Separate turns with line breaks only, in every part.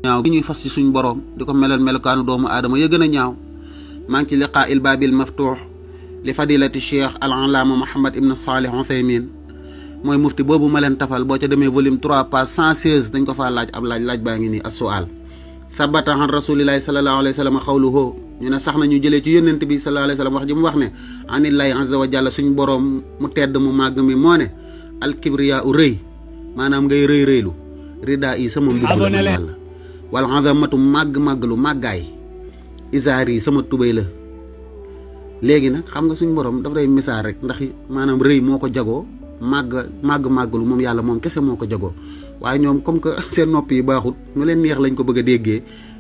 ñaaw gi ñuy fas ci suñ borom di ko melal melukaanu doomu aadama ya gën a ñaaw maa ngi ci liqaa il baabil maftuux li fadilati cheikh al alaama Muhammad ibn Salih Uthaymin mooy mufti boobu ma leen tafal boo ca demee volume 3 page 116 dañ ko faa laaj ab laaj baa ngi nii as-su'aal sabata an rasulillahi sallallahu alayhi wa sallam xawluhu ñu ne sax na ñu jëlee ci yónnent bi sallallahu alayhi wa sallam wax ji mu wax ne anillahi azza wa jalla suñ boroom mu tedd mu màgg mi moo ne alkibriya u rëy maanaam ngay rëy rëylu rida yi sama mbubb la yàlla wal azamatu màgg-màgglu màggaay isaar yi sama tubéy la léegi nag xam nga suñ borom daf day misaal rek ndax maanaam rëy moo ko jagoo màgg-màgglu moom yàlla moom kese moo ko jagoo waaye ñoom comme que seen nopp yi baaxut ñu leen neex lañ ko bëgg a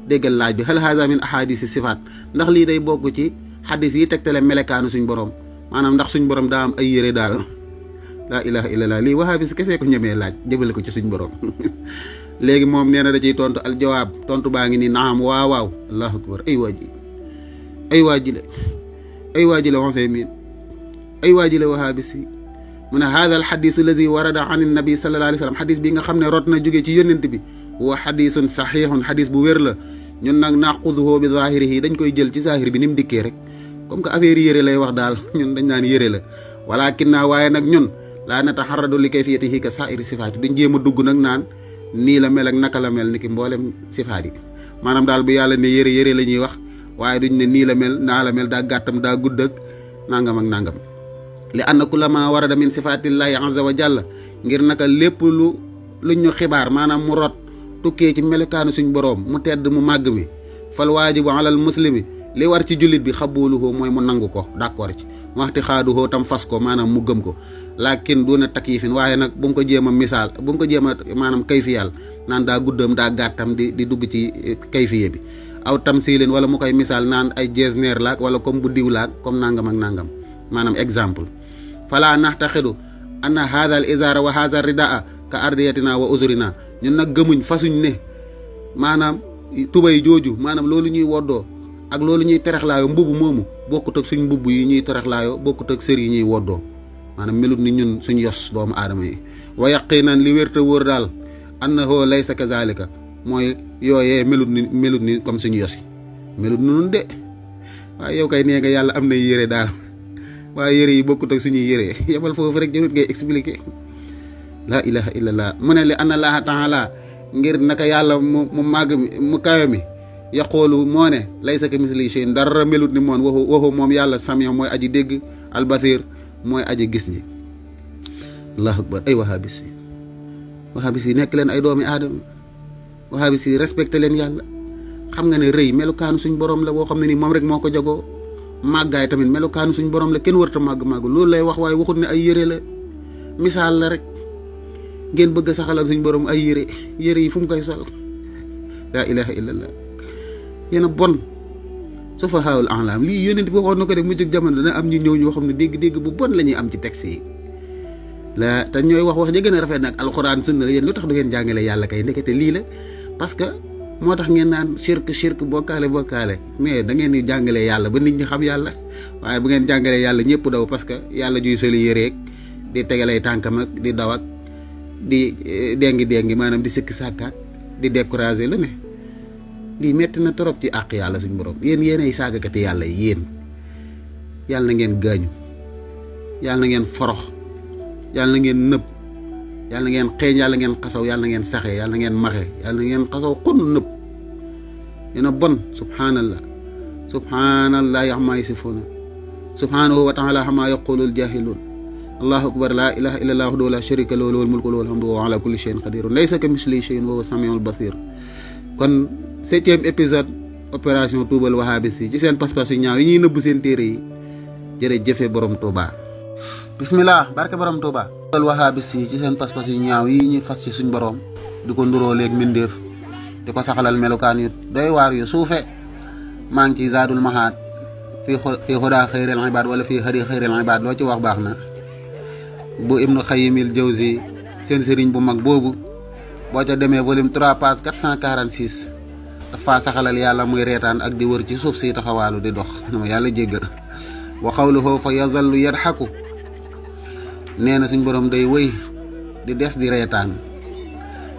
déggal laaj bi hal haza min ahadisi sifaat ndax lii day bokk ci xadis yi tegtale melekaanu suñ borom maanaam ndax suñ borom daa am ay yére daal laa ilaha illallah lii wahabi si kese ko ñemee laaj jëbale ko ci suñ borom léegi moom nee na da ciy tontu al jawaab tontu baa ngi nii naam waaw allahu akbar ay waa ji la Usaymin ay waa ji la wahabi si mu ne hada al xadisu allazi warada an nabi sallallahu alayhi wa sallam xadis bi nga xam ne rot na jógee ci yónnent bi wa xadisun saxiixun xadis bu wér la ñun nag naquduhu bi zahirihi dañ koy jël ci zahir bi ni mu dikkee rek comme que affaire yére lay wax daal ñun dañ naan yére la walakin naa waaye nag ñun laa nataxarradu li kayfiyatihi ka saa'iri sifaat duñ jéem a dugg nag naan nii la mel ak naka la mel ni ki mboolem sifaat yi maanaam daal bu yàlla ne yére la ñuy wax waaye duñ ne nii la mel naa la mel daa gàttam daa gudd ak nangam ak nangam li anna kulla ma warada min sifaatillahi azza wa jalla ngir naka lépp luñ ñu xibaar maanaam mu rot tukkee ci melukaanu suñ boroom mu tedd mu màgg mi fal waajibu alal muslimi li war ci jullit bi xabuluhu mooy mu nangu ko d'accord ci waxti xaaduhoo tam fas ko maanaam mu gëm ko laakin duna takyifin waaye nag bu mu ko jéem a misaal bu mu ko jéem a maanaam kayfiyal naan daa guddam daa gàttam di dugg ci kayfiye bi aw tamsilin wala mu koy misaal naan ay jesneer laak wala comme bu diw laak comme nangam ak nangam maanaam exemple fala naxtaxidu anna hadha al izara wa hadha ridaa ka ardiyatina wa uzurina ñun nag gëmuñ fasuñ ne maanaam tubay jooju maanaam loolu ñuy woddoo ak loolu ñuy terexlaayoo mbubb moomu bokkut ak suñ mbubb yi ñuy terexlaayoo bokkut ak sër yi ñuy woddoo maanaam melut ni ñun suñ yos doomu aadama yi wa yaqinan li wér te wóor daal annahu laysa kazalika mooy yooyee melut ni comme suñu yos yi melut ni nun de waaye yow kay nee nga yàlla am na yére daal waaye yére yi bokkut ak suñuy yére yebal foofu rek jarut ngay expliquer laa ilaha illallah mu ne li anna allaha taala ngir naka yàlla mu màgg mi mu kawe mi yaqoolu moo ne laysa ka misli shay'in dara melut ni moom waxu moom yàlla samiya mooy aji dégg albasir mooy aji gis ñi allahu akbar ay wahabis yi nekk leen ay doomi aadama wahabis yi respecté leen yàlla xam nga ne rëy melukaanu suñ borom la boo xam ne nii moom rek moo ko jagoo màggaay tamit melukaanu suñ borom la kenn warta màgg loolu lay wax waaye waxut ne ay yére la misaal la rek ngeen bëgg a saxalal suñ borom ay yére yi fu mu koy sol laa ilaha illallah yéen a bon sufahaul ahlam lii yónent bi waxoon na ko de mu jóg jamono dana am ñu ñëw ñoo xam ne dégg-dégg bu bon la ñuy am ci texte yi la te ñooy wax ja gën a rafet nag alxuraan sunna la yéen lu tax du ngeen jàngale yàlla kay ndekete lii la parce que moo tax ngeen naan shirk bokkaale mais da ngeen di jàngalee yàlla ba nit ñi xam yàlla waaye bu ngeen jàngalee yàlla ñëpp daw parce que yàlla juy soli yëreeg di tegalay tànkam ak di daw ak di déngi maanaam di sëkk sàkkaat di décourager lu ne lii metti na trop ci àq yàlla suñ borom yéenay saagakati yàlla yéen yàlla na ngeen gaañu yàlla na ngeen forox yàlla na ngeen nëb yàlla na ngeen xeeñ yàlla ngeen xasaw yàlla na ngeen saxee yàlla na ngeen maxe yàlla na ngeen xasaw xun nëb yéen a bon subhanallah yaxmaa yasifuuna subhanahu wa taala xamaa yaqulul jahiluun allahu akbar laa ilaha illa allah wahdahu la sharika lahu lahul mulku wa lahul hamdu wa ala kulli shay'in qadir laysa kamithlihi shay'un wa huwa samiul basir kon 7e épisode opération tuubal wahabis yi ci seen pas-pas yu ñaaw yi ñuy nëbb seen téere yi jërëjëfe borom Touba bismillah barke borom Touba tuubal wahabis yi ci seen pas-pas yu ñaaw yi ñuy fas ci suñ borom di ko nduroo léeg mbindeef di ko saxalal melukaan yu doy waar yu suufe maa ngi ci zaadul mahaad fii hudaa xayril ibaad wala fii hadi xayril ibaad loo ci wax baax na bu ibnu xayimil jawzi seen sëriñ bu mag boobu boo ca demee volume 3 page 446 dafa saxalal yàlla muy reetaan ak di wër ci suuf si taxawaalu di dox ma yàlla jéggal wa xawluhu fa yazallu yadxaku nee na suñ borom day wëy di des di reetaan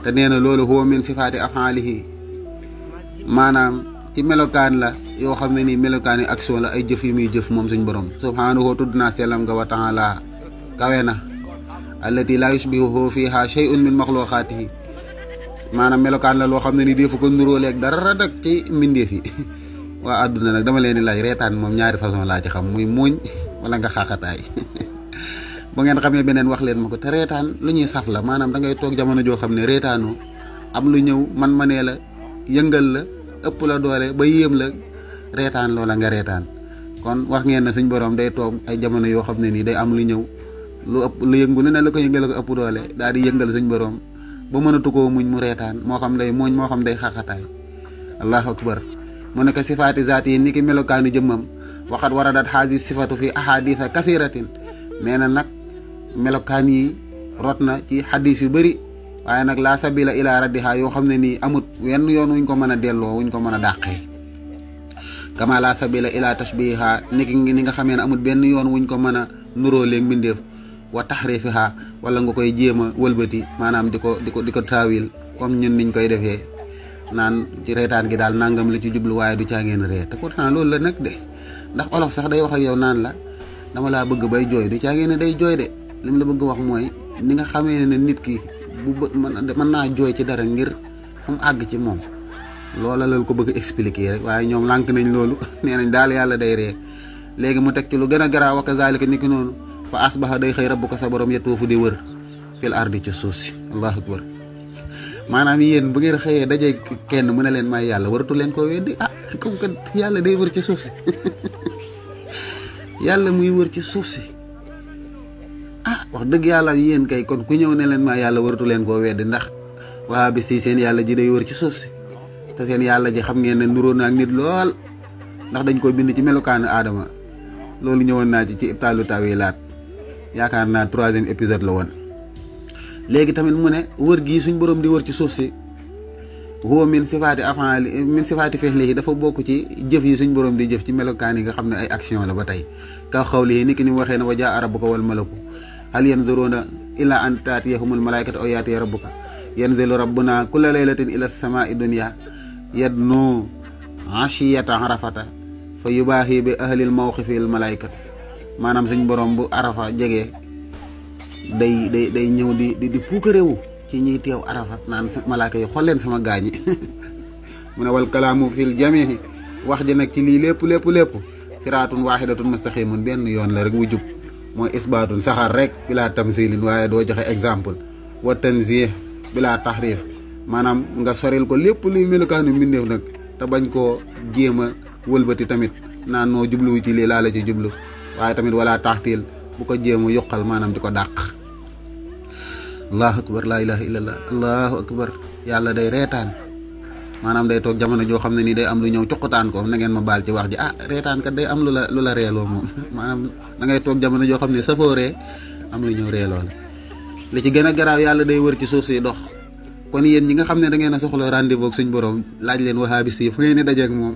te nee na loolu huwa min sifaati afaalihi maanaam ci melokaan la yoo xam ne nii melokaan yi action la ay jëf yu muy jëf moom suñ borom subhaanahu tudd naa sellam nga wa taala kawe na allati la yushbihuhu fiha shay'un min maxluqaatihi maanaam melokaan la loo xam ne ni defu ko nuróoleeg dara dak ci mbindeef yi waa àdduna nag dama leen di laaj reetaan moom ñaari façon laa ci xam muy muuñ wala nga xaaxataay ba ngeen xamee beneen wax leen ma ko te reetaan lu ñuy saf la maanaam da ngay toog jamono joo xam ne reetaanoo am lu ñëw man manee la yëngal la ëpp la doole ba yéem la reetaan loola nga reetaan kon wax ngeen ne suñ borom day toog ay jamono yoo xam ne nii day am lu ñëw lu ëpp lu yëngu lu ne la ko yëngal ko ëpp doole daal di yëngal suñ borom ba mënatu koo muñ mu reetaan moo xam day muuñ moo xam day xaaxataay allahu akbar mu nekk sifaati zaati yi ni ki melokaanu jëmmam waxat waradat haasi sifatu fi ahaditha kathiratin nee na nag melokaan yi rot na ci xadis yu bëri waaye nag laa sabila ila raddiha yoo xam ne nii amut wenn yoon wuñ ko mën a delloo wuñ ko mën a dàqee kama laa sabila ila tashbiha ni nga xamee ne amut benn yoon wuñ ko mën a nuróoleeg mbindeef wa taxrifiha wala nga koy jéem a wëlbati maanaam di ko taawil comme ñun niñ koy defee naan ci reetaan gi daal nangam la ci jublu waaye du caa ngeen ree te pourtant loolu la nag de ndax olof sax day wax ak yow naan la dama laa bëgg bay jooy du caa ngeen day jooy de lim la bëgg wax mooy ni nga xamee ne nit ki bu mën naa jooy ci dara ngir fu mu àgg ci moom loola la ko bëgg expliquer rek waaye ñoom lànk nañ loolu nee nañ daal yàlla day ree léegi mu teg ci lu gën a garaaw wa kazalika ni ki noonu fa asbaha day xëy rabbuka sa borom yatuufu di wër fil ardi ci suuf si allahu akbar maanaam yéen bu ngeen xëyee daje kenn mu ne leen may yàlla waratu leen koo weddi comme que yàlla day wër ci suuf si yàlla muy wër ci suuf si wax dëgg yàlla yéen kay kon ku ñëw ne leen may yàlla waratu leen koo weddi ndax waa bi si seen yàlla ji day wër ci suuf si te seen yàlla ji xam ngeen ne nuróo na ak nit lool ndax dañ ko bind ci melokaanu aadama loolu ñëwoon naa ci ibtaalu tawilaat yaakaar naa 3e épisode la woon léegi tamit mu ne wër gii suñ borom di wër ci suuf si huwa min sifaati afaali min sifaati fi'lihi dafa bokk ci jëf yi suñ borom di jëf ci melokaan yi nga xam ne ay action la ba tey ka xawlihi ni ki ni mu waxee ne wa jaa rabbuka wal malaku hal yanzuruna ila an taatiyahumul malaikatu aw yaatiya rabbuka yanzilu rabbuna kulla laylatin ila samaa'i dunya yadnu ashiyata arafata fa yubaahi bi ahlil mawqifil malaikatu maanaam suñ borom bu arafa jegee day ñëw di puukarewu ci ñuy teew arafa naan malaaka yi xool leen sama gaañi mu ne wal kalaamu fil jamihi wax ji nag ci lii lépp siraatun waaxidatun mustaqimun benn yoon la rek wu jub mooy isbaatun saxar rek bilaa tamsilin waaye doo joxe exemple wa tanzih bilaa taxrif maanaam nga soril ko lépp luy melukaanu mbindeef nag te bañ koo jéem a wëlbati tamit naan noo jubluwu ci lii laa la ci jublu waaye tamit wala taxtil bu ko jéem a yokkal maanaam di ko dàq allahu akbar laa ilaha illallah allahu akbar yàlla day reetaan maanaam day toog jamono joo xam ne nii day am lu ñëw cuqutaan ko na ngeen ma baal ci wax ji reetaan kat day am lu la reeloo moom maanaam da ngay toog jamono joo xam ne safoo ree am lu ñëw reeloo la li ci gën a garaaw yàlla day wër ci suuf si dox kon yéen ñi nga xam ne da ngeen a soxla rendez-vous ak suñ borom laaj leen wahabis yi fu ngeen di dajeek moom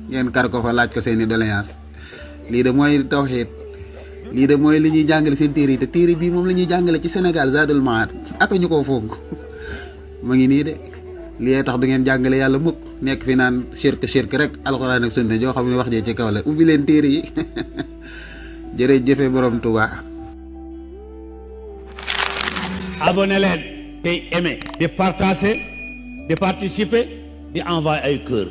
ngeen kar ko fa laaj ko seeni doléance lii de mooy tawxiid lii de mooy li ñuy jàngale seen téere yi te téere bii moom la ñuy jàngale ci Sénégal Zadul Maad ak ñu ko fonk ma ngi nii de lii tax du ngeen jàngale yàlla mukk nekk fi naan shirk rek alxuraan ak sunna joo xam ne wax jee ci kaw la ubbi leen téere yi jërëjëfe borom Tuubaa
abonné leen tey aimé di partager di participer di envoyer ay cœur